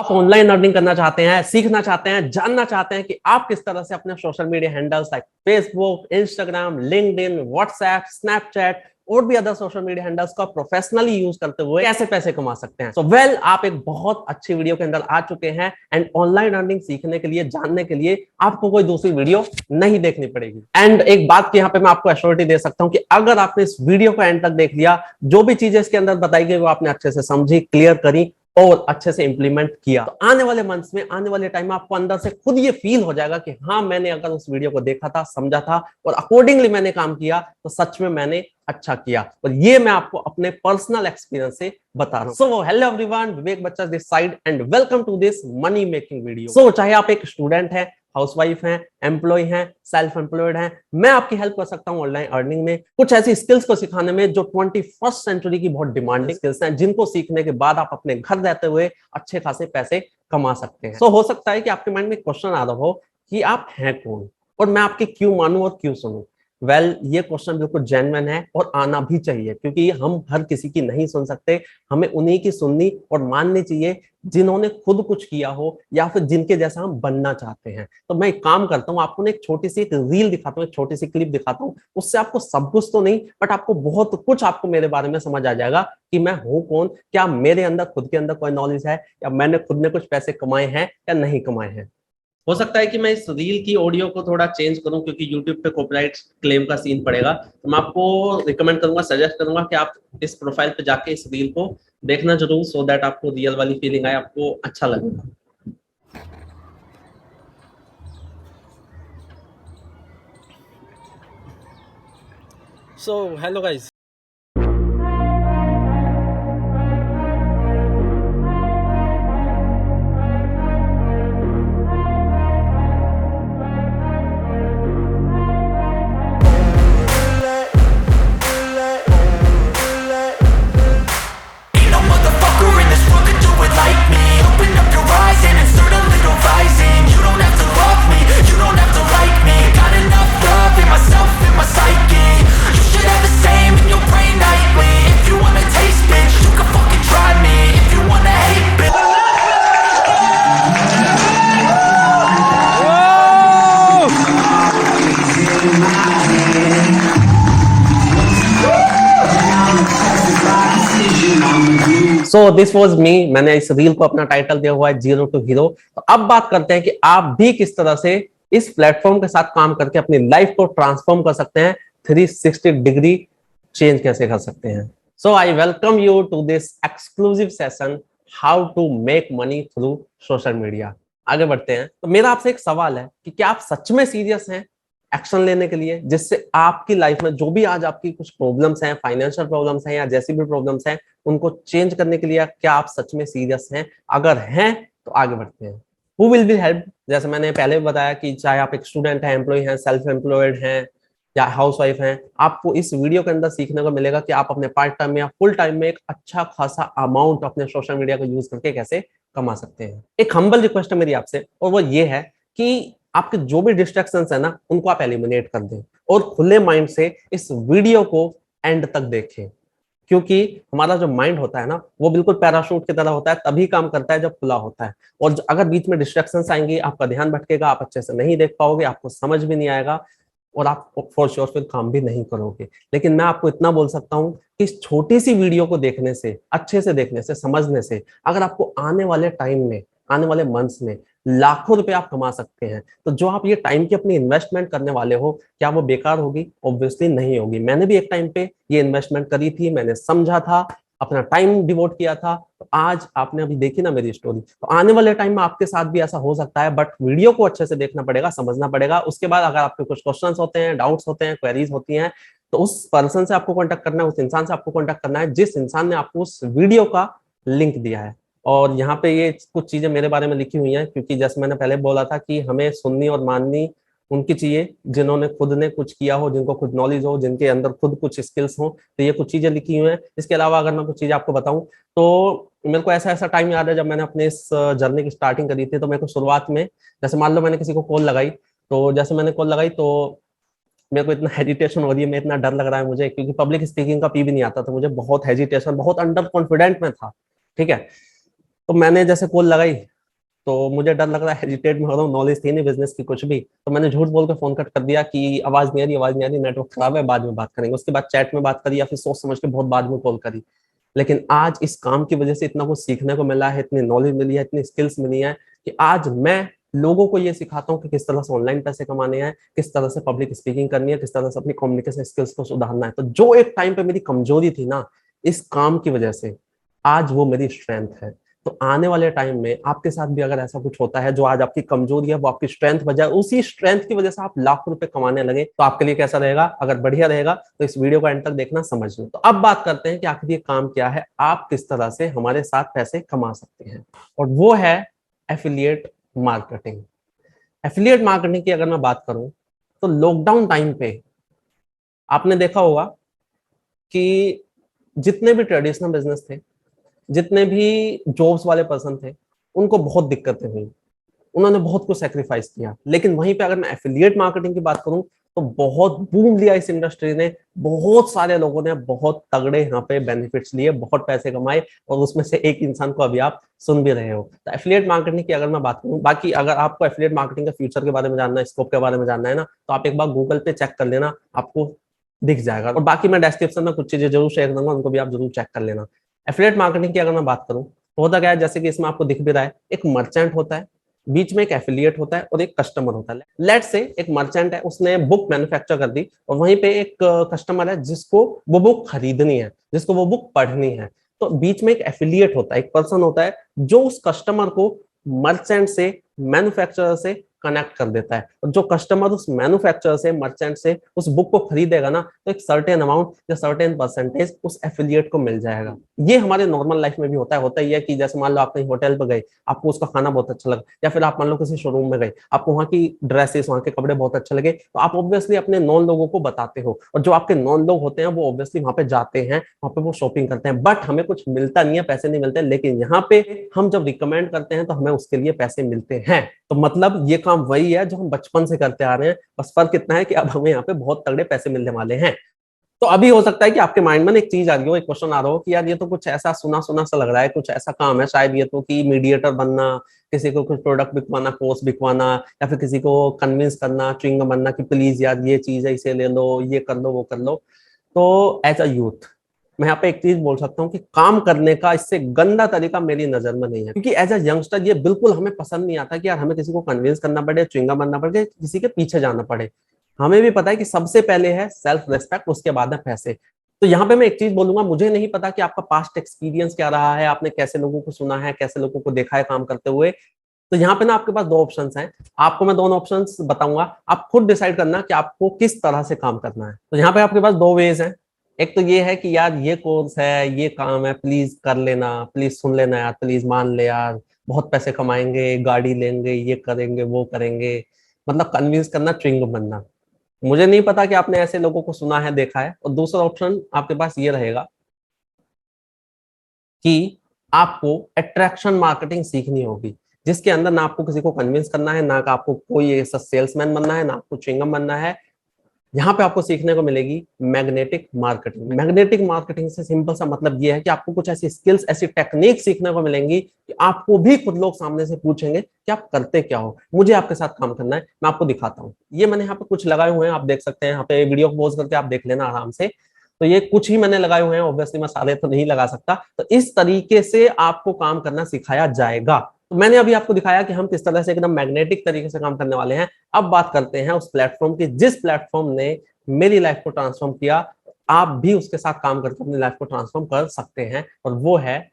आप online earning करना चाहते हैं, सीखना चाहते हैं, जानना चाहते हैं कि आप किस तरह से अपने social media handles like Facebook, Instagram, LinkedIn, WhatsApp, Snapchat और भी अदर सोशल मीडिया हैंडल्स का प्रोफेशनली यूज करते हुए कैसे पैसे कमा सकते हैं। आप एक बहुत अच्छी वीडियो के अंदर आ चुके हैं एंड ऑनलाइन अर्निंग सीखने के लिए, जानने के लिए आपको कोई दूसरी वीडियो नहीं देखनी पड़ेगी। एंड एक बात की यहाँ पे मैं आपको एश्योरिटी दे सकता हूँ कि अगर आपने इस वीडियो को एंड तक देख लिया, जो भी चीजें इसके अंदर बताई गई वो आपने अच्छे से समझी, क्लियर करी और अच्छे से इंप्लीमेंट किया, तो आने वाले मंथ्स में, आने वाले टाइम में आपको अंदर से खुद ये फील हो जाएगा कि हाँ, मैंने अगर उस वीडियो को देखा था, समझा था और अकॉर्डिंगली मैंने काम किया तो सच में मैंने अच्छा किया। और ये मैं आपको अपने पर्सनल एक्सपीरियंस से बता रहा हूं। So hello everyone, Vivek Bachcha this side and welcome to this money making video. सो चाहे आप एक स्टूडेंट हैं, हाउसवाइफ हैं, एम्प्लॉय हैं, सेल्फ एम्प्लॉयड हैं, मैं आपकी हेल्प कर सकता हूं ऑनलाइन अर्निंग में, कुछ ऐसी स्किल्स को सिखाने में जो 21st सेंचुरी की बहुत डिमांडिंग स्किल्स हैं, जिनको सीखने के बाद आप अपने घर रहते हुए अच्छे खासे पैसे कमा सकते हैं। हो सकता है कि आपके माइंड में क्वेश्चन आ रहा हो कि आप हैं कौन और मैं आपकी क्यों मानूं और क्यों सुनूं। ये क्वेश्चन बिल्कुल जेन्युइन है और आना भी चाहिए, क्योंकि हम हर किसी की नहीं सुन सकते, हमें उन्हीं की सुननी और माननी चाहिए जिन्होंने खुद कुछ किया हो या फिर जिनके जैसा हम बनना चाहते हैं। तो मैं एक काम करता हूँ, आपको एक छोटी सी रील दिखाता हूँ, एक छोटी सी क्लिप दिखाता हूँ, उससे आपको सब कुछ तो नहीं बट आपको बहुत कुछ आपको मेरे बारे में समझ आ जाएगा कि मैं हूँ कौन, क्या मेरे अंदर खुद के अंदर कोई नॉलेज है या मैंने खुद ने कुछ पैसे कमाए हैं या नहीं कमाए हैं। हो सकता है कि मैं इस रील की ऑडियो को थोड़ा चेंज करूं क्योंकि YouTube पे कॉपीराइट क्लेम का सीन पड़ेगा, तो मैं आपको रिकमेंड करूंगा, सजेस्ट करूंगा कि आप इस प्रोफाइल पे जाके इस रील को देखना जरूर, सो दैट आपको रियल वाली फीलिंग आए, आपको अच्छा लगेगा। So hello guys, so this was me. मैंने इस रील को अपना टाइटल दिया हुआ है जीरो टू हीरो। तो अब बात करते हैं कि आप भी किस तरह से इस प्लेटफॉर्म के साथ काम करके अपनी लाइफ को ट्रांसफॉर्म कर सकते हैं, 360 डिग्री चेंज कैसे कर सकते हैं। So I welcome you to this exclusive session, how to make money through social media. आगे बढ़ते हैं। तो मेरा आपसे एक सवाल है कि क्या आप सच में सीरियस हैं एक्शन लेने के लिए, जिससे आपकी लाइफ में जो भी आज आपकी कुछ प्रॉब्लम्स हैं, फाइनेंशियल प्रॉब्लम्स हैं या जैसी भी प्रॉब्लम्स हैं, उनको चेंज करने के लिए क्या आप सच में सीरियस हैं? अगर हैं तो आगे बढ़ते हैं। Who will be help? जैसे मैंने पहले बताया कि चाहे आप एक स्टूडेंट हैं, एम्प्लॉय हैं, सेल्फ एम्प्लॉयड हैं या हाउसवाइफ हैं, आपको इस वीडियो के अंदर सीखने को मिलेगा कि आप अपने पार्ट टाइम में या फुल टाइम में एक अच्छा खासा अमाउंट अपने सोशल मीडिया को यूज करके कैसे कमा सकते हैं। एक हम्बल रिक्वेस्ट है मेरी आपसे, और वो ये है कि आपके जो भी डिस्ट्रैक्शंस है ना, उनको आप एलिमिनेट कर दें और खुले माइंड से इस वीडियो को एंड तक देखें, क्योंकि हमारा जो माइंड होता है ना, वो बिल्कुल पैराशूट की तरह होता है, तभी काम करता है जब खुला होता है। और अगर बीच में डिस्ट्रैक्शंस आएंगी, आपका ध्यान भटकेगा, आप अच्छे से नहीं देख पाओगे, आपको समझ भी नहीं आएगा और आप फॉर श्योर फिर काम भी नहीं करोगे। लेकिन मैं आपको इतना बोल सकता हूँ कि इस छोटी सी वीडियो को देखने से, अच्छे से देखने से, समझने से, अगर आपको आने वाले टाइम में, आने वाले मंथ्स में लाखों रुपए आप कमा सकते हैं, तो जो आप ये टाइम की अपनी इन्वेस्टमेंट करने वाले हो, क्या वो बेकार होगी? ऑब्वियसली नहीं होगी। मैंने भी एक टाइम पे ये इन्वेस्टमेंट करी थी, मैंने समझा था, अपना टाइम डिवोट किया था, तो आज आपने अभी देखी ना मेरी स्टोरी। तो आने वाले टाइम में आपके साथ भी ऐसा हो सकता है, बट वीडियो को अच्छे से देखना पड़ेगा, समझना पड़ेगा। उसके बाद अगर आपके कुछ क्वेश्चंस होते हैं, डाउट्स होते हैं, क्वेरीज होती हैं, तो उस पर्सन से आपको कॉन्टेक्ट करना है, उस इंसान से आपको कॉन्टेक्ट करना है जिस इंसान ने आपको उस वीडियो का लिंक दिया है। और यहाँ पे ये कुछ चीजें मेरे बारे में लिखी हुई हैं, क्योंकि जैसे मैंने पहले बोला था कि हमें सुननी और माननी उनकी चाहिए जिन्होंने खुद ने कुछ किया हो, जिनको खुद नॉलेज हो, जिनके अंदर खुद कुछ स्किल्स हो। तो ये कुछ चीजें लिखी हुई हैं। इसके अलावा अगर मैं कुछ चीजें आपको बताऊं, तो मेरे को ऐसा टाइम याद है जब मैंने अपने इस जर्नी की स्टार्टिंग करी थी। तो मेरे को शुरुआत में, जैसे मान लो मैंने किसी को कॉल लगाई, तो जैसे मैंने कॉल लगाई तो मेरे को इतना हेजिटेशन हो रही है, मैं इतना डर लग रहा है मुझे, क्योंकि पब्लिक स्पीकिंग का पी भी नहीं आता, तो मुझे बहुत हेजिटेशन, बहुत अंडर कॉन्फिडेंट में था। ठीक है, तो मैंने जैसे कॉल लगाई, तो मुझे डर लग रहा है, हेजिटेट में हो रहा हूँ, नॉलेज थी नहीं बिजनेस की कुछ भी, तो मैंने झूठ बोल के फोन कट कर दिया कि आवाज नहीं आ रही, आवाज नहीं आ रही, नेटवर्क खराब है, बाद में बात करेंगे। उसके बाद चैट में बात करी या फिर सोच समझ के बहुत बाद में कॉल करी। लेकिन आज इस काम की वजह से इतना कुछ सीखने को मिला है, इतनी नॉलेज मिली है, इतनी स्किल्स मिली है कि आज मैं लोगों को ये सिखाता हूँ कि किस तरह से ऑनलाइन पैसे कमाने हैं, किस तरह से पब्लिक स्पीकिंग करनी है, किस तरह से अपनी कम्युनिकेशन स्किल्स को सुधारना है। तो जो एक टाइम पे मेरी कमजोरी थी ना, इस काम की वजह से आज वो मेरी स्ट्रेंथ है। तो आने वाले टाइम में आपके साथ भी अगर ऐसा कुछ होता है, जो आज आपकी कमजोरी है वो आपकी स्ट्रेंथ बन जाए, उसी स्ट्रेंथ की वजह से आप लाखों रुपए कमाने लगे, तो आपके लिए कैसा रहेगा? अगर बढ़िया रहेगा तो इस वीडियो को एंड तक देखना, समझना। तो अब बात करते हैं कि आखिर ये काम क्या है, आप किस तरह से हमारे साथ पैसे कमा सकते हैं, और वो है एफिलिएट मार्केटिंग। एफिलिएट मार्केटिंग की अगर मैं बात करूं, तो लॉकडाउन टाइम पे आपने देखा होगा कि जितने भी ट्रेडिशनल बिजनेस थे, जितने भी जॉब्स वाले पर्सन थे, उनको बहुत दिक्कतें हुई, उन्होंने बहुत कुछ सेक्रीफाइस किया। लेकिन वहीं पे अगर मैं एफिलिएट मार्केटिंग की बात करूं, तो बहुत बूम लिया इस इंडस्ट्री ने, बहुत सारे लोगों ने बहुत तगड़े यहाँ पे बेनिफिट्स लिए, बहुत पैसे कमाए, और उसमें से एक इंसान को अभी आप सुन भी रहे हो। तो एफिलिएट मार्केटिंग की अगर मैं बात करूं, बाकी अगर आपको एफिलिएट मार्केटिंग के फ्यूचर के बारे में जानना है, स्कोप के बारे में जानना है ना, तो आप एक बार गूगल पे चेक कर लेना, आपको दिख जाएगा। और बाकी मैं डिस्क्रिप्शन में कुछ चीजें जरूर शेयर करूंगा, उनको भी आप जरूर चेक कर लेना। एफिलिएट मार्केटिंग की अगर मैं बात करूं, तो होता क्या है, जैसे कि इसमें आपको दिख भी रहा है, एक मर्चेंट होता है, बीच में एक एफिलिएट होता है और एक कस्टमर होता है। लेट से एक मर्चेंट है, उसने बुक मैन्युफैक्चर कर दी, और वहीं पे एक कस्टमर है जिसको वो बुक खरीदनी है, जिसको वो बुक पढ़नी है। तो बीच में एक एफिलिएट होता है, एक पर्सन होता है जो उस कस्टमर को मर्चेंट से, मैन्युफैक्चरर से कनेक्ट कर देता है। और जो कस्टमर उस मैन्युफैक्चरर से, मर्चेंट से उस बुक को खरीदेगा ना, तो एक सर्टेन अमाउंट या सर्टेन परसेंटेज उस एफिलिएट को मिल जाएगा। ये हमारे नॉर्मल लाइफ में भी होता है। होता ही है कि जैसे मान लो आप कहीं होटल पर गए, आपको उसका खाना बहुत अच्छा लगा, या फिर आप मान लो किसी शोरूम में गए, आपको वहाँ की ड्रेसेस, वहाँ के कपड़े बहुत अच्छे लगे, तो आप ऑब्वियसली अपने नॉन लोगों को बताते हो, और जो आपके नॉन लोग होते हैं वो ऑब्वियसली वहाँ पे जाते हैं, वहाँ पे वो शॉपिंग करते हैं, बट हमें कुछ मिलता नहीं है, पैसे नहीं मिलते। लेकिन यहाँ पे हम जब रिकमेंड करते हैं तो हमें उसके लिए पैसे मिलते हैं। तो मतलब ये काम वही है जो हम बचपन से करते आ रहे हैं, बस फर्क इतना है कि अब हमें यहाँ पे बहुत तगड़े पैसे मिलने वाले हैं। तो अभी हो सकता है कि आपके माइंड में एक चीज आ रही हो, एक क्वेश्चन आ रहा हो कि यार ये तो कुछ ऐसा सुना सुना सा लग रहा है, कुछ ऐसा काम है शायद ये तो कि मीडिएटर बनना, किसी को कुछ प्रोडक्ट बिकवाना, कोर्स बिकवाना, या फिर किसी को कन्विंस करना, च्युइंगम बनना कि प्लीज यार ये चीज है, इसे ले लो, ये कर लो, वो कर लो। तो एज अ यूथ मैं यहाँ पे एक चीज बोल सकता हूँ कि काम करने का इससे गंदा तरीका मेरी नजर में नहीं है, क्योंकि एज अ यंगस्टर ये बिल्कुल हमें पसंद नहीं आता कि यार हमें किसी को कन्विंस करना पड़े, च्युइंगम बनना पड़े, किसी के पीछे जाना पड़े। हमें भी पता है कि सबसे पहले है सेल्फ रिस्पेक्ट, उसके बाद है पैसे। तो यहाँ पे मैं एक चीज बोलूंगा, मुझे नहीं पता कि आपका पास्ट एक्सपीरियंस क्या रहा है, आपने कैसे लोगों को सुना है, कैसे लोगों को देखा है काम करते हुए। तो यहाँ पे ना आपके पास दो ऑप्शंस हैं, आपको मैं दोनों ऑप्शंस बताऊंगा, आप खुद डिसाइड करना कि आपको किस तरह से काम करना है। तो यहाँ पे आपके पास दो वेज हैं। एक तो ये है कि यार ये कोर्स है, ये काम है, प्लीज कर लेना, प्लीज सुन लेना यार, प्लीज मान ले यार, बहुत पैसे कमाएंगे, गाड़ी लेंगे, ये करेंगे, वो करेंगे, मतलब कन्विंस करना, च्युइंगम बनना। मुझे नहीं पता कि आपने ऐसे लोगों को सुना है, देखा है। और दूसरा ऑप्शन आपके पास ये रहेगा कि आपको अट्रैक्शन मार्केटिंग सीखनी होगी, जिसके अंदर ना आपको किसी को कन्विंस करना है, ना आपको कोई ऐसा सेल्समैन बनना है, ना आपको च्युइंगम बनना है। यहाँ पे आपको सीखने को मिलेगी मैग्नेटिक मार्केटिंग। मैग्नेटिक मार्केटिंग से सिंपल सा मतलब ये है कि आपको कुछ ऐसी स्किल्स, ऐसी टेक्निक सीखने को मिलेंगी कि आपको भी खुद लोग सामने से पूछेंगे कि आप करते क्या हो, मुझे आपके साथ काम करना है, मैं आपको दिखाता हूँ। ये मैंने यहाँ पे कुछ लगाए हुए हैं, आप देख सकते हैं, यहाँ पे वीडियो को पॉज करके आप देख लेना आराम से। तो ये कुछ ही मैंने लगाए हुए हैं, ऑब्वियसली मैं सारे तो नहीं लगा सकता। तो इस तरीके से आपको काम करना सिखाया जाएगा। तो मैंने अभी आपको दिखाया कि हम किस तरह से एकदम मैग्नेटिक तरीके से काम करने वाले हैं। अब बात करते हैं उस प्लेटफॉर्म की जिस प्लेटफॉर्म ने मेरी लाइफ को ट्रांसफॉर्म किया। आप भी उसके साथ काम करके अपनी लाइफ को ट्रांसफॉर्म कर सकते हैं, और वो है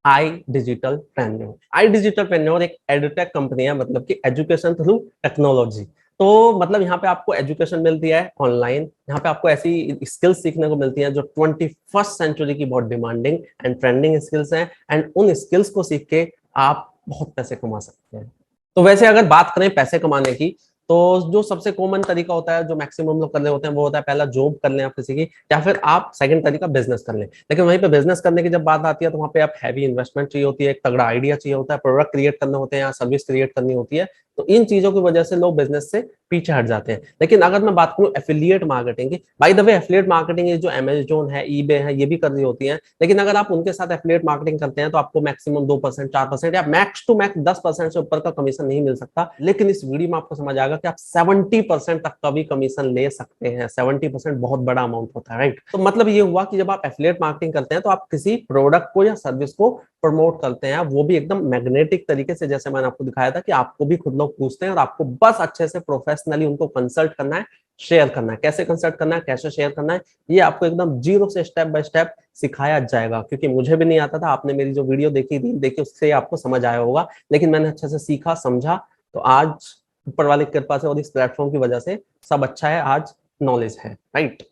आई डिजिटल ट्रेंड्योर। आई डिजिटल ट्रेंड्योर एक एडुटेक कंपनी है, मतलब कि एजुकेशन थ्रू टेक्नोलॉजी। तो मतलब यहाँ पे आपको एजुकेशन मिलती है ऑनलाइन, यहाँ पे आपको ऐसी स्किल्स सीखने को मिलती हैं जो 21st सेंचुरी की बहुत डिमांडिंग एंड ट्रेंडिंग स्किल्स हैं, एंड उन स्किल्स को सीख के आप बहुत पैसे कमा सकते हैं। तो वैसे अगर बात करें पैसे कमाने की, तो जो सबसे कॉमन तरीका होता है, जो मैक्सिमम लोग कर रहे होते हैं, वो होता है पहला जॉब कर लें आप किसी की, या फिर आप सेकंड तरीका बिजनेस कर लें। लेकिन वहीं पे बिजनेस करने की जब बात आती है, तो वहाँ पे आप हैवी इन्वेस्टमेंट चाहिए होती है, एक तगड़ा आइडिया चाहिए होता है, प्रोडक्ट क्रिएट करने होते हैं या सर्विस क्रिएट करनी होती है। तो इन चीजों की वजह से लोग बिजनेस से पीछे हट जाते हैं। लेकिन अगर मैं बात करूं एफिलिएट मार्केटिंग की, by the way affiliate marketing ये जो अमेजोन है, ईबे है, ये भी कर रही होती है, लेकिन अगर आप उनके साथ एफिलिएट मार्केटिंग करते हैं तो आपको मैक्सिमम 2%, 4% या मैक्स टू मैक्स 10% से ऊपर का कमीशन नहीं मिल सकता। लेकिन इस वीडियो में आपको समझ आएगा कि आप 70% तक का भी कमीशन ले सकते हैं। 70% बहुत बड़ा अमाउंट होता है, राइट? तो मतलब ये हुआ कि जब आप एफिलिएट मार्केटिंग करते हैं तो आप किसी प्रोडक्ट को या सर्विस को प्रमोट करते हैं, वो भी एकदम मैग्नेटिक तरीके से, जैसे मैंने आपको दिखाया था कि आपको भी खुद लोग पूछते हैं और आपको बस अच्छे से प्रोफेशनली उनको कंसल्ट करना है, शेयर करना है। कैसे कंसल्ट करना है, कैसे शेयर करना है, ये आपको एकदम जीरो से स्टेप बाय स्टेप सिखाया जाएगा। क्योंकि मुझे भी नहीं आता था, आपने मेरी जो वीडियो देखी थी, देखिए उससे आपको समझ आया होगा, लेकिन मैंने अच्छे से सीखा, समझा, तो आज ऊपर वाले की कृपा से और इस प्लेटफॉर्म की वजह से सब अच्छा है, आज नॉलेज है, राइट?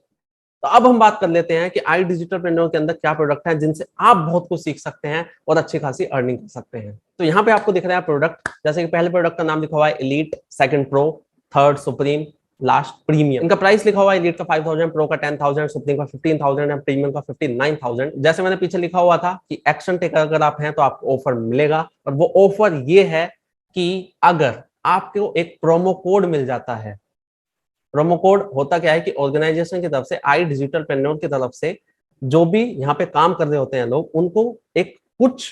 तो अब हम बात कर लेते हैं कि आई डिजिटल प्रेन्योर के अंदर क्या प्रोडक्ट है जिनसे आप बहुत कुछ सीख सकते हैं और अच्छी खासी अर्निंग कर सकते हैं। तो यहाँ पे आपको दिख रहा है प्रोडक्ट, जैसे कि पहले प्रोडक्ट का नाम लिखा हुआ है elite, second pro, third supreme, last premium. इनका प्राइस लिखा हुआ है एलीट का 5000, प्रो का 10000, सुप्रीम का 15000 एंड प्रीमियम का 59000। जैसे मैंने पीछे लिखा हुआ था कि एक्शन टेकर अगर आप हैं तो आपको ऑफर मिलेगा, और वो ऑफर ये है कि अगर आपको एक प्रोमो कोड मिल जाता है। प्रोमो कोड होता क्या है कि ऑर्गेनाइजेशन की तरफ से, आई डिजिटल प्रेन्योर की तरफ से, जो भी यहाँ पे काम कर रहे होते हैं लोग, उनको एक कुछ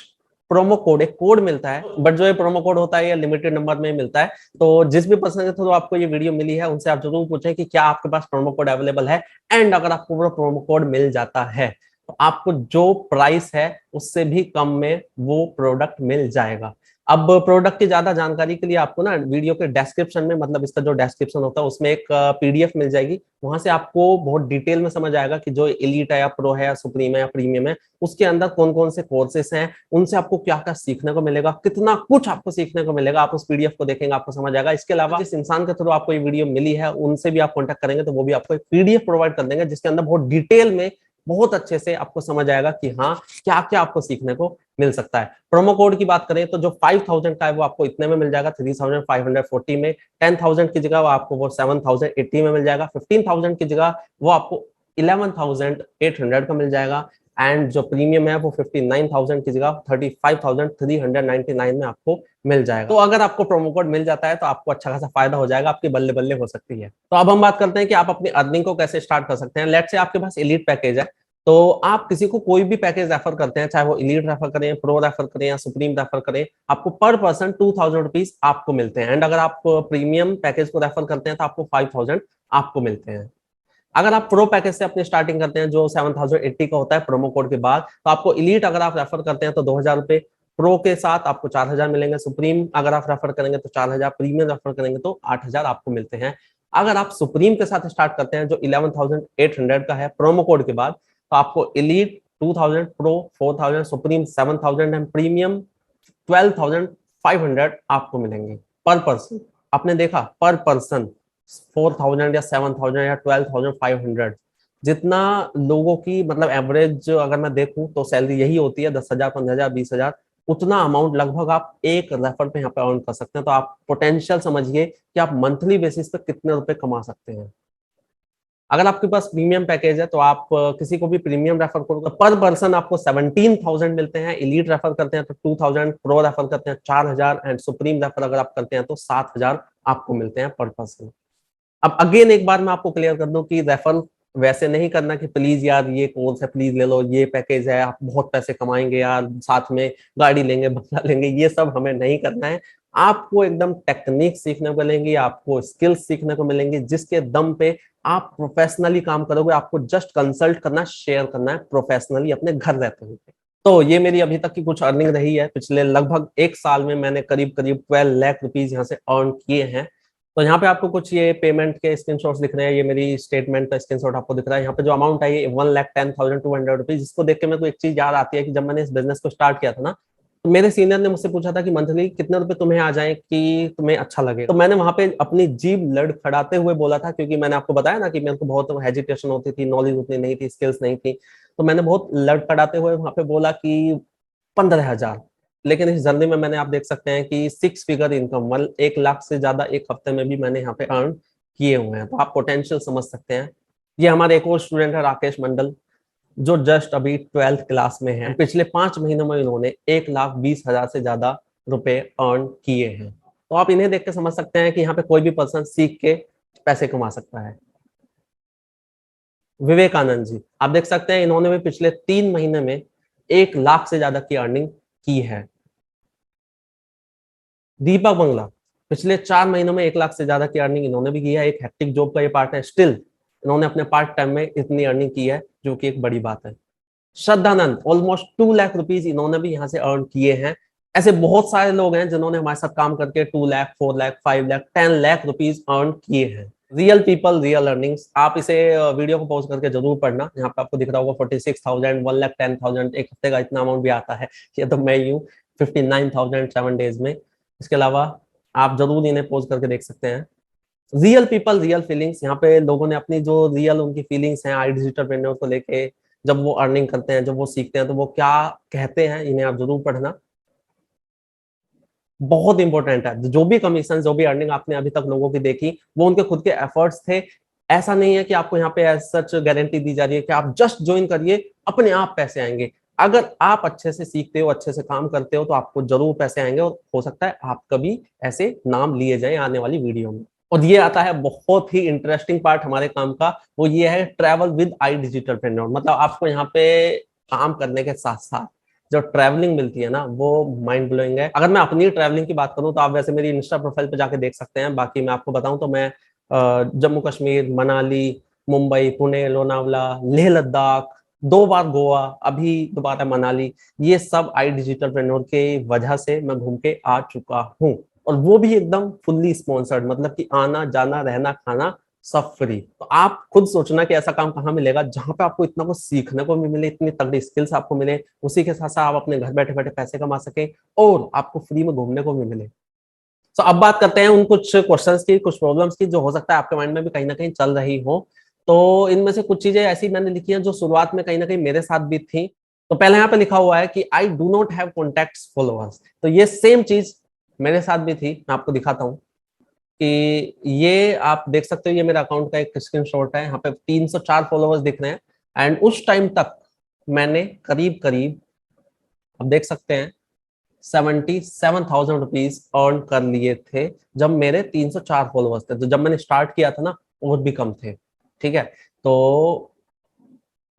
प्रोमो कोड, एक कोड मिलता है, बट जो ये प्रोमो कोड होता है ये लिमिटेड नंबर में मिलता है। तो जिस भी पर्सन के थ्रू आपको ये वीडियो मिली है उनसे आप जरूर पूछें कि क्या आपके पास प्रोमो कोड अवेलेबल है, एंड अगर आपको वो प्रोमो कोड मिल जाता है तो आपको जो प्राइस है उससे भी कम में वो प्रोडक्ट मिल जाएगा। अब प्रोडक्ट की ज्यादा जानकारी के लिए आपको ना वीडियो के डिस्क्रिप्शन में, मतलब इसका जो डिस्क्रिप्शन होता है उसमें एक पीडीएफ मिल जाएगी, वहां से आपको बहुत डिटेल में समझ आएगा कि जो एलीट है या प्रो है या सुप्रीम है या प्रीमियम है, उसके अंदर कौन कौन से कोर्सेस हैं, उनसे आपको क्या क्या सीखने को मिलेगा, कितना कुछ आपको सीखने को मिलेगा। आप उस पीडीएफ को देखेंगे आपको समझ आएगा। इसके अलावा जिस इंसान के थ्रू आपको ये वीडियो मिली है उनसे भी आप कॉन्टेक्ट करेंगे तो वो भी आपको एक पीडीएफ प्रोवाइड कर देंगे जिसके अंदर बहुत डिटेल में, बहुत अच्छे से आपको समझ आएगा कि हाँ क्या क्या आपको सीखने को मिल सकता है। प्रोमो कोड की बात करें तो जो 5000 का है वो आपको इतने में मिल जाएगा, 3540 में। 10000 की जगह वो आपको वो 7080 में मिल जाएगा। 15000 की जगह वो आपको 11800 का मिल जाएगा। एंड जो प्रीमियम है वो 59000 की जगह 35399 में आपको मिल जाएगा। तो अगर आपको प्रोमो कोड मिल जाता है तो आपको अच्छा खासा फायदा हो जाएगा, आपकी बल्ले बल्ले हो सकती है। तो अब हम बात करते हैं कि आप अपनी अर्निंग को कैसे स्टार्ट कर सकते हैं। लेट्स से आपके पास एलीट पैकेज है, तो आप किसी को कोई भी पैकेज रेफर करते हैं, चाहे वो एलीट रेफर करें, प्रो रेफर करें या सुप्रीम रेफर करें, आपको पर पर्सन 2000 रुपीज आपको मिलते हैं। एंड अगर आप प्रीमियम पैकेज को रेफर करते हैं तो आपको 5000 आपको मिलते हैं। अगर आप प्रो पैकेज से अपनी स्टार्टिंग करते हैं जो 7080 का होता है प्रोमो कोड के बाद, तो आपको एलीट अगर आप रेफर करते हैं तो 2000 रुपए, प्रो के साथ आपको 4000 मिलेंगे, सुप्रीम अगर आप रेफर करेंगे तो 4000, प्रीमियम रेफर करेंगे तो 8000 आपको मिलते हैं। अगर आप सुप्रीम के साथ स्टार्ट करते हैं जो 11800 का है प्रोमो कोड के बाद, तो आपको elite 2000, pro 4000, supreme 7000 and premium 12500 आपको मिलेंगे पर पर्सन। आपने देखा, पर पर्सन 4000 या 7000 या 12500, जितना लोगों की मतलब एवरेज अगर मैं देखूं तो सैलरी यही होती है 10,000, 15,000, 20,000, उतना अमाउंट लगभग आप एक रेफर पे यहाँ पे अर्न कर सकते हैं। तो आप पोटेंशियल समझिए कि आप मंथली बेसिस पे कितने रुपए कमा सकते हैं। अगर आपके पास प्रीमियम पैकेज है तो आप किसी को भी प्रीमियम रेफर करोगे पर पर्सन आपको 17,000 मिलते हैं, एलीट रेफर करते हैं तो 2000, प्रो रेफर करते हैं 4000 एंड सुप्रीम रेफर अगर आप करते हैं तो 7000 आपको मिलते हैं पर पर्सन। अब अगेन एक बार मैं आपको क्लियर कर दूं कि रेफर वैसे नहीं करना कि प्लीज यार ये कोर्स है प्लीज ले लो, ये पैकेज है आप बहुत पैसे कमाएंगे यार, साथ में गाड़ी लेंगे, बंगला लेंगे, ये सब हमें नहीं करना है। आपको एकदम टेक्निक सीखने को मिलेंगी, आपको स्किल्स सीखने को मिलेंगी जिसके दम पे आप प्रोफेशनली काम करोगे। आपको जस्ट कंसल्ट करना, शेयर करना है प्रोफेशनली अपने घर रहते हुए। तो ये मेरी अभी तक की कुछ अर्निंग रही है। पिछले लगभग एक साल में मैंने करीब करीब 12 लाख रुपीज यहाँ से अर्न किए हैं। तो यहाँ पे आपको कुछ ये पेमेंट के स्क्रीनशॉट्स दिख रहे हैं, ये मेरी स्टेटमेंट का स्क्रीनशॉट आपको दिख रहा है। यहाँ पे जो अमाउंट है ये 1,10,200 रुपीज। इसको देख के मेरे को एक चीज याद आती है कि जब मैंने इस बिजनेस को स्टार्ट किया था ना, तो मेरे सीनियर ने मुझसे पूछा था कि मंथली कितने रुपए तुम्हें आ जाए कि तुम्हें अच्छा लगे। तो मैंने वहां पे अपनी जीभ लड़खड़ाते हुए बोला था, क्योंकि मैंने आपको बताया ना कि मेरे को बहुत हेजिटेशन होती थी, नॉलेज उतनी नहीं थी, स्किल्स नहीं थी, तो मैंने बहुत लड़खड़ाते हुए वहां पे बोला कि 15,000। लेकिन इस जर्नी में मैंने, आप देख सकते हैं कि 6 फिगर इनकम, 1 लाख से ज्यादा एक हफ्ते में भी मैंने यहाँ पे अर्न किए हुए हैं। तो आप पोटेंशियल समझ सकते हैं। ये हमारे एक और स्टूडेंट है राकेश मंडल, जो जस्ट अभी 12th क्लास में है। पिछले 5 महीनों में इन्होंने 1,20,000 से ज्यादा रुपए अर्न किए हैं। तो आप इन्हें देख के समझ सकते हैं कि यहाँ पे कोई भी पर्सन सीख के पैसे कमा सकता है। विवेकानंद जी, आप देख सकते हैं इन्होंने भी पिछले 3 महीने में 1 लाख से ज्यादा की अर्निंग की है। दीपक बंगला, पिछले 4 महीनों में 1 लाख से ज्यादा की अर्निंग इन्होंने भी की है। एक हेक्टिक जॉब का ये पार्ट है, स्टिल इन्होंने अपने पार्ट टाइम में इतनी अर्निंग की है, जो कि एक बड़ी बात है। श्रद्धानंद, ऑलमोस्ट 2 लाख रुपीज इन्होंने भी यहाँ से अर्न किए हैं। ऐसे बहुत सारे लोग हैं जिन्होंने हमारे साथ काम करके 2 लाख, 4 लाख, 5 लाख, 10 लाख रुपीज अर्न किए हैं। Real people, real earnings. आप इसे वीडियो को पॉज करके जरूर पढ़ना। यहाँ पे आपको दिख रहा होगा 46,000, 1,10,000, एक हफ्ते का इतना अमाउंट भी आता है। ये तो मैं ही हूँ, 59,000 7 डेज में। इसके अलावा आप जरूर इन्हें पोज करके देख सकते हैं। Real people, real feelings. यहाँ पे लोगों ने अपनी जो रियल उनकी फीलिंग्स हैं आई डिजिटल ट्रेनर को लेके, जब वो अर्निंग करते हैं, जब वो सीखते हैं, तो वो क्या कहते हैं, इन्हें आप जरूर पढ़ना। बहुत इंपॉर्टेंट है। जो भी कमीशन, जो भी अर्निंग आपने अभी तक लोगों की देखी, वो उनके खुद के एफर्ट्स थे। ऐसा नहीं है कि आपको यहाँ पे सच गारंटी दी जा रही है कि आप जस्ट ज्वाइन करिए, अपने आप पैसे आएंगे। अगर आप अच्छे से सीखते हो, अच्छे से काम करते हो, तो आपको जरूर पैसे आएंगे, और हो सकता है आपका भी ऐसे नाम लिए जाए आने वाली वीडियो में। और ये आता है बहुत ही इंटरेस्टिंग पार्ट हमारे काम का, वो ये है travel with I digital trainer. मतलब आपको यहाँ पे काम करने के साथ साथ जो ट्रैवलिंग मिलती है ना, वो माइंड ब्लोइंग है। अगर मैं अपनी ट्रैवलिंग की बात करूं तो आप वैसे मेरी इंस्टा प्रोफाइल पे जाके देख सकते हैं। बाकी मैं आपको बताऊं तो मैं जम्मू कश्मीर, मनाली, मुंबई, पुणे, लोनावला, लेह लद्दाख, 2 बार गोवा, अभी दोबारा मनाली, ये सब आई डिजिटल ट्रेनर के वजह से मैं घूम के आ चुका हूँ। और वो भी एकदम फुल्ली स्पॉन्सर्ड, मतलब कि आना जाना रहना खाना सब फ्री। तो आप खुद सोचना कि ऐसा काम कहाँ मिलेगा जहां पे आपको इतना कुछ सीखने को भी मिले, इतनी तगड़ी स्किल्स आपको मिले, उसी के साथ साथ आप अपने घर बैठे बैठे पैसे कमा सके और आपको फ्री में घूमने को भी मिले। तो अब बात करते हैं उन कुछ क्वेश्चंस की, कुछ प्रॉब्लम्स की, जो हो सकता है आपके माइंड में भी कहीं ना कहीं चल रही हो। तो इनमें से कुछ चीजें ऐसी मैंने लिखी हैं जो शुरुआत में कहीं ना कहीं मेरे साथ भी थी। तो पहले यहाँ पे लिखा हुआ है कि I do not have contacts followers. तो ये सेम चीज मेरे साथ भी थी। मैं आपको दिखाता हूँ कि ये आप देख सकते हो, ये मेरा अकाउंट का एक स्क्रीनशॉट है। यहाँ पे 304 फॉलोअर्स दिख रहे हैं। एंड उस टाइम तक मैंने करीब करीब, आप देख सकते हैं, 77,000 रुपीज अर्न कर लिए थे जब मेरे 304 फॉलोअर्स थे। तो जब मैंने स्टार्ट किया था ना, और भी कम थे। ठीक है, तो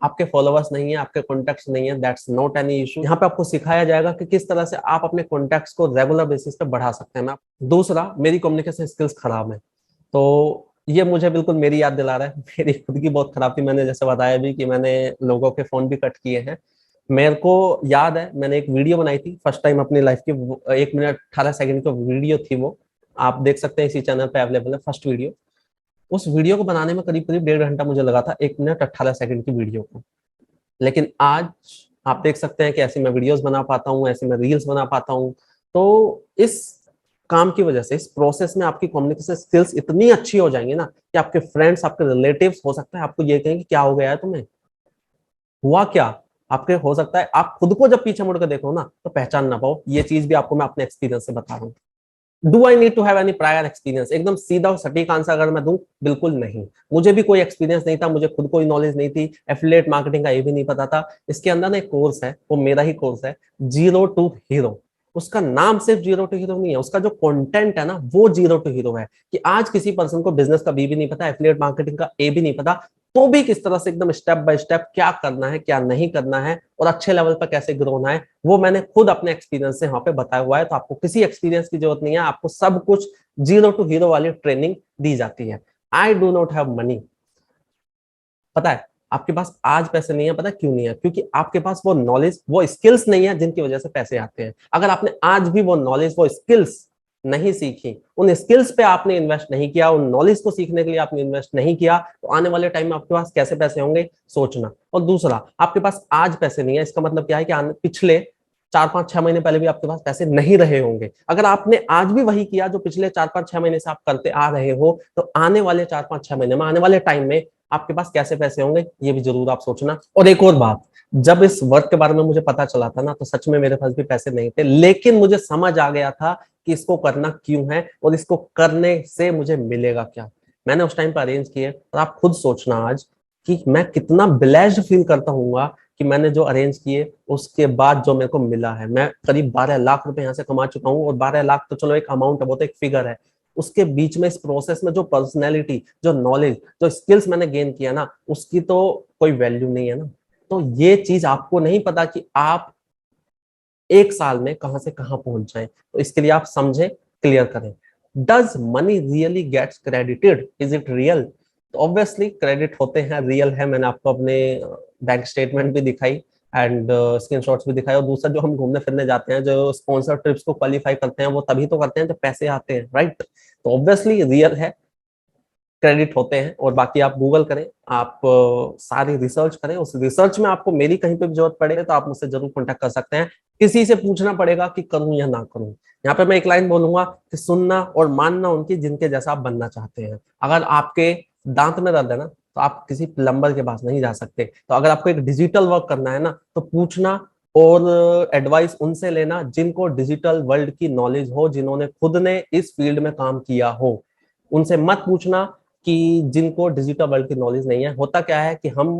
आपके फॉलोअर्स नहीं है, आपके कॉन्टैक्ट्स नहीं है, दैट्स नॉट एनी इशू। यहाँ पे आपको सिखाया जाएगा कि किस तरह से आप अपने कॉन्टैक्ट्स को रेगुलर बेसिस पे बढ़ा सकते हैं। दूसरा, मेरी कम्युनिकेशन स्किल्स खराब है, तो ये मुझे बिल्कुल मेरी याद दिला रहा है। मेरी खुद की बहुत खराब थी। मैंने जैसे बताया भी कि मैंने लोगों के फोन भी कट किए हैं। मेरे को याद है, मैंने एक वीडियो बनाई थी फर्स्ट टाइम अपनी लाइफ की, 1 मिनट 18 सेकंड की वीडियो थी वो। आप देख सकते हैं, इसी चैनल पे अवेलेबल है, फर्स्ट वीडियो। उस वीडियो को बनाने में करीब करीब 1.5 घंटा मुझे लगा था, 1 मिनट 18 सेकंड की वीडियो को। लेकिन आज आप देख सकते हैं कि ऐसे मैं वीडियोस बना पाता हूँ, ऐसे मैं रील्स बना पाता हूँ। तो इस काम की वजह से, इस प्रोसेस में आपकी कम्युनिकेशन स्किल्स इतनी अच्छी हो जाएंगी ना कि आपके फ्रेंड्स, आपके रिलेटिव्स हो सकता है आपको ये कहें कि क्या हो गया है तुम्हें, हुआ क्या। आपके हो सकता है आप खुद को जब पीछे मुड़ कर देखो ना, तो पहचान ना पाओ। ये चीज भी आपको मैं अपने एक्सपीरियंस से बता रहा हूँ। Do I need to have any prior experience? एकदम सीधा और सटीक आंसर अगर मैं दूं, बिल्कुल नहीं। मुझे भी कोई एक्सपीरियंस नहीं था, मुझे खुद कोई नॉलेज नहीं थी, एफिलिएट मार्केटिंग का ये भी नहीं पता था। इसके अंदर ना एक कोर्स है, वो मेरा ही कोर्स है, जीरो टू हीरो। उसका नाम सिर्फ जीरो टू हीरो नहीं है, उसका जो कंटेंट है ना, वो जीरो टू हीरो है। कि आज किसी पर्सन को बिजनेस का बी भी नहीं पता, एफिलिएट मार्केटिंग का ए भी नहीं पता, तो भी किस तरह से एकदम स्टेप बाय स्टेप क्या करना है, क्या नहीं करना है, और अच्छे लेवल पर कैसे ग्रो होना है, वो मैंने खुद अपने एक्सपीरियंस से वहां पे बताया हुआ है। तो आपको किसी एक्सपीरियंस की जरूरत नहीं है, आपको सब कुछ जीरो टू हीरो वाली ट्रेनिंग दी जाती है। I do not have money. पता है आपके पास आज पैसे नहीं है, पता है क्यों नहीं है? क्योंकि आपके पास वो नॉलेज, वो स्किल्स नहीं है जिनकी वजह से पैसे आते हैं। अगर आपने आज भी वो नॉलेज, वो स्किल्स नहीं सीखी, उन स्किल्स पे आपने इन्वेस्ट नहीं किया, उन नॉलेज को सीखने के लिए आपने इन्वेस्ट नहीं किया, तो आने वाले टाइम में आपके पास कैसे पैसे होंगे, सोचना। और दूसरा, आपके पास आज पैसे नहीं है, इसका मतलब क्या है कि पिछले 4-5-6 महीने पहले भी आपके पास पैसे नहीं रहे होंगे। अगर आपने आज भी वही किया जो पिछले 4-5-6 महीने से आप करते आ रहे हो, तो आने वाले 4-5-6 महीने में, आने वाले टाइम में आपके पास कैसे पैसे होंगे, ये भी जरूर आप सोचना। और एक और बात, जब इस वर्क के बारे में मुझे पता चला था ना, तो सच में मेरे पास भी पैसे नहीं थे, लेकिन मुझे समझ आ गया था कि इसको करना क्यों है और इसको करने से मुझे मिलेगा क्या। मैंने उस टाइम पर अरेंज किए। और आप खुद सोचना आज कि मैं कितना ब्लेस्ड फील करता हूँ कि मैंने जो अरेंज किए उसके बाद जो मेरे को मिला है, मैं करीब 12 लाख रुपए यहाँ से कमा चुका हूँ। और 12 लाख तो चलो एक अमाउंट है, वो तो एक फिगर है। उसके बीच में इस प्रोसेस में जो पर्सनैलिटी, जो नॉलेज, जो स्किल्स मैंने गेन किया ना, उसकी तो कोई वैल्यू नहीं है ना। तो ये चीज आपको नहीं पता कि आप एक साल में कहां से कहां पहुंच जाए, तो इसके लिए आप समझे, क्लियर करें। Does money really gets credited, is it real? तो ऑब्वियसली क्रेडिट होते हैं, रियल है। मैंने आपको अपने बैंक स्टेटमेंट भी दिखाई एंड स्क्रीनशॉट्स भी दिखाई। और दूसरा, जो हम घूमने फिरने जाते हैं, जो स्पॉन्सर ट्रिप्स को क्वालिफाई करते हैं, वो तभी तो करते हैं जब पैसे आते हैं, राइट? तो ऑब्वियसली रियल है, क्रेडिट होते हैं। और बाकी आप गूगल करें, आप सारी रिसर्च करें, उस रिसर्च में आपको मेरी कहीं पे भी जरूरत पड़े तो आप मुझसे जरूर कॉन्टेक्ट कर सकते हैं। किसी से पूछना पड़ेगा कि करूं या ना करूं। यहाँ पे मैं एक लाइन बोलूंगा कि सुनना और मानना उनकी जिनके जैसा आप बनना चाहते हैं। अगर आपके दांत में दर्द है ना, तो आप किसी प्लम्बर के पास नहीं जा सकते। तो अगर आपको एक डिजिटल वर्क करना है ना, तो पूछना और एडवाइस उनसे लेना जिनको डिजिटल वर्ल्ड की नॉलेज हो, जिन्होंने खुद ने इस फील्ड में काम किया हो। उनसे मत पूछना कि जिनको डिजिटल वर्ल्ड की नॉलेज नहीं है। होता क्या है कि हम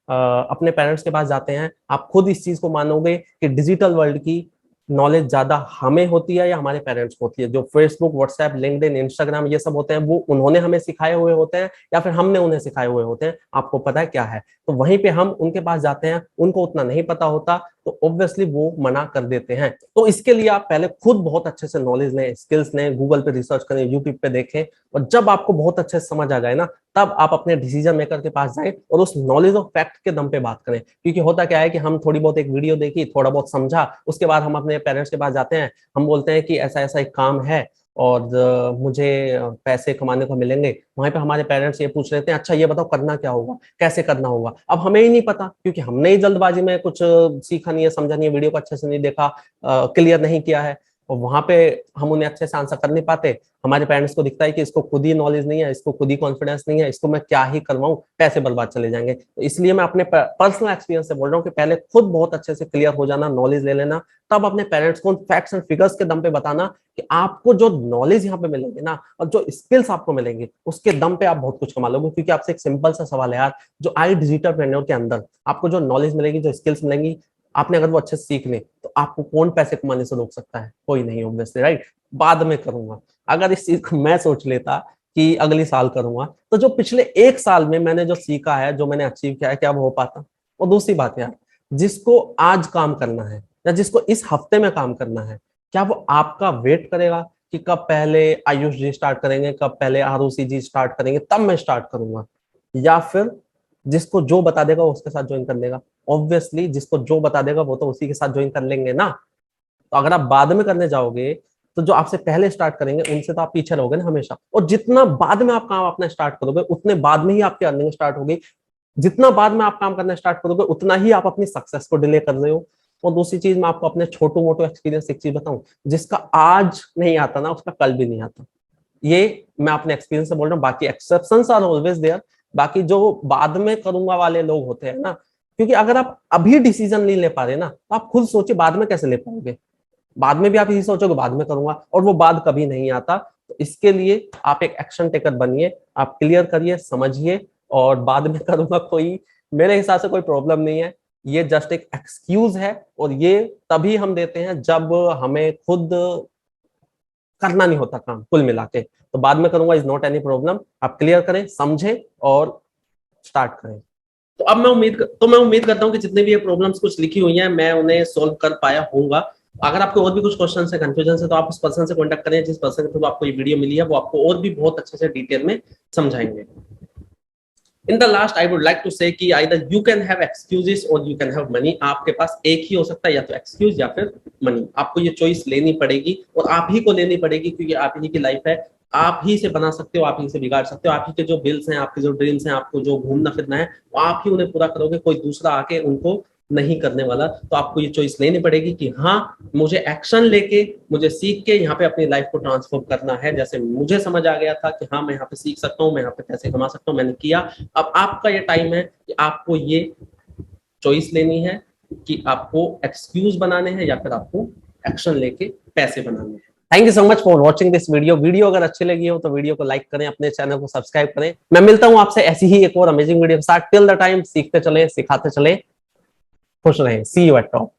अपने पेरेंट्स के पास जाते हैं, आप खुद इस चीज को मानोगे कि डिजिटल वर्ल्ड की नॉलेज ज्यादा हमें होती है या हमारे पेरेंट्स को होती है। जो फेसबुक, व्हाट्सएप, लिंक्डइन, इंस्टाग्राम ये सब होते हैं, वो उन्होंने हमें सिखाए हुए होते हैं या फिर हमने उन्हें सिखाए हुए होते हैं, आपको पता है क्या है? तो वहीं पे हम उनके पास जाते हैं, उनको उतना नहीं पता होता, तो ऑब्वियसली वो मना कर देते हैं। तो इसके लिए आप पहले खुद बहुत अच्छे से नॉलेज लें, स्किल्स लें, गूगल पे रिसर्च करें, यूट्यूब पे देखें। और जब आपको बहुत अच्छे से समझ आ जाए ना, तब आप अपने डिसीजन मेकर के पास जाएं और उस नॉलेज ऑफ फैक्ट के दम पे बात करें। क्योंकि होता क्या है कि हम थोड़ी बहुत एक वीडियो देखी, थोड़ा बहुत समझा, उसके बाद हम अपने पेरेंट्स के पास जाते हैं, हम बोलते हैं कि ऐसा ऐसा एक काम है और मुझे पैसे कमाने को मिलेंगे। वहीं पे हमारे पेरेंट्स ये पूछ रहे थे, अच्छा ये बताओ करना क्या होगा, कैसे करना होगा? अब हमें ही नहीं पता, क्योंकि हमने ही जल्दबाजी में कुछ सीखा नहीं है, समझा नहीं है, वीडियो को अच्छे से नहीं देखा, क्लियर नहीं किया है। और वहां पे हम उन्हें अच्छे से आंसर कर नहीं पाते। हमारे पेरेंट्स को दिखता है कि इसको खुद ही नॉलेज नहीं है, इसको खुद ही कॉन्फिडेंस नहीं है, इसको मैं क्या ही करवाऊं, पैसे बर्बाद चले जाएंगे। तो इसलिए मैं अपने पर्सनल एक्सपीरियंस से बोल रहा हूँ कि पहले खुद बहुत अच्छे से क्लियर हो जाना, नॉलेज ले लेना, तब अपने पेरेंट्स को फैक्ट्स एंड फिगर्स के दम पे बताना कि आपको जो नॉलेज यहाँ पे मिलेंगे ना, और जो स्किल्स आपको मिलेंगे, उसके दम पे आप बहुत कुछ कमा लोगे। क्योंकि आपसे एक सिंपल सा सवाल है यार, जो आई डिजिटल ट्रेनर के अंदर आपको जो नॉलेज मिलेगी, जो स्किल्स मिलेंगी, आपने अगर वो अच्छे से सीख ले, तो आपको कौन पैसे कमाने से रोक सकता है? कोई नहीं, ऑब्वियसली, राइट? बाद में करूंगा। अगर इस चीज को मैं सोच लेता कि अगली साल करूंगा, तो जो पिछले एक साल में मैंने जो सीखा है, जो मैंने अचीव किया है, क्या वो हो पाता? और दूसरी बात यार, जिसको आज काम करना है या जिसको इस हफ्ते में काम करना है, क्या वो आपका वेट करेगा कि कब पहले आयुष जी स्टार्ट करेंगे, कब पहले आरुषि जी स्टार्ट करेंगे, तब मैं स्टार्ट करूंगा? या फिर जिसको जो बता देगा उसके साथ ज्वाइन कर लेगा? ऑब्वियसली जिसको जो बता देगा वो तो उसी के साथ ज्वाइन कर लेंगे ना। तो अगर आप बाद में करने जाओगे, तो जो आपसे पहले स्टार्ट करेंगे उनसे तो आप पीछे रहोगे ना हमेशा। और जितना बाद में आप काम अपना स्टार्ट करोगे, उतने बाद में ही आपकी अर्निंग स्टार्ट होगी। जितना बाद में आप काम करना स्टार्ट करोगे, उतना ही आप अपनी सक्सेस को डिले कर रहे हो। और दूसरी चीज, मैं आपको अपने छोटू मोटो एक्सपीरियंस एक चीज बताऊं, जिसका आज नहीं आता ना, उसका कल भी नहीं आता। ये मैं अपने एक्सपीरियंस से बोल रहा हूँ। बाकी एक्सेप्शंस आर ऑलवेज देयर। बाकी जो बाद में करूंगा वाले लोग होते हैं ना, क्योंकि अगर आप अभी डिसीजन नहीं ले पा रहे ना, तो आप खुद सोचिए बाद में कैसे ले पाओगे? बाद में भी आप यही सोचोगे बाद में करूंगा, और वो बाद कभी नहीं आता। तो इसके लिए आप एक एक्शन टेकर बनिए, आप क्लियर करिए, समझिए, और बाद में करूंगा कोई, मेरे हिसाब से कोई प्रॉब्लम नहीं है। ये जस्ट एक एक्सक्यूज है, और ये तभी हम देते हैं जब हमें खुद करना नहीं होता काम कुल मिला के। तो बाद में करूंगा इज नॉट एनी प्रॉब्लम। आप क्लियर करें, समझें और स्टार्ट करें। तो अब मैं उम्मीद करता हूं कि जितने भी ये प्रॉब्लम्स कुछ लिखी हुई हैं, मैं उन्हें सोल्व कर पाया होऊंगा। अगर आपको और भी कुछ क्वेश्चन है, कंफ्यूजन है, तो आप उस पर्सन से कांटेक्ट करें जिस पर्सन के थ्रू आपको ये वीडियो मिली है। वो आपको और भी बहुत अच्छे से डिटेल में समझाएंगे। In the last I would like to say कि either you can have excuses और यू कैन हैव मनी। आपके पास एक ही हो सकता है, या तो एक्सक्यूज या फिर मनी। आपको ये चॉइस लेनी पड़ेगी, और आप ही को लेनी पड़ेगी, क्योंकि आप ही की लाइफ है। आप ही से बना सकते हो, आप ही से बिगाड़ सकते हो। आप ही के जो बिल्स हैं, आपके जो ड्रीम्स हैं, आपको जो घूमना फिरना है, वो आप ही उन्हें पूरा करोगे। कोई दूसरा आके उनको नहीं करने वाला। तो आपको ये चॉइस लेनी पड़ेगी कि हाँ, मुझे एक्शन लेके, मुझे सीख के यहाँ पे अपनी लाइफ को ट्रांसफॉर्म करना है। जैसे मुझे समझ आ गया था कि हाँ, मैं यहाँ पे सीख सकता हूँ, मैं यहाँ पे पैसे कमा सकता हूँ, मैंने किया। अब आपका ये टाइम है कि आपको ये चॉइस लेनी है कि आपको एक्सक्यूज बनाने हैं या फिर आपको एक्शन लेके पैसे बनाने हैं। Thank you so much for watching this video अगर अच्छी लगी हो तो वीडियो को लाइक करें, अपने चैनल को सब्सक्राइब करें। मैं मिलता हूं आपसे ऐसी ही एक और अमेजिंग वीडियो के साथ। टिल द टाइम, सीखते चले, सिखाते चले। खुश रहें, सी यू एट टॉप।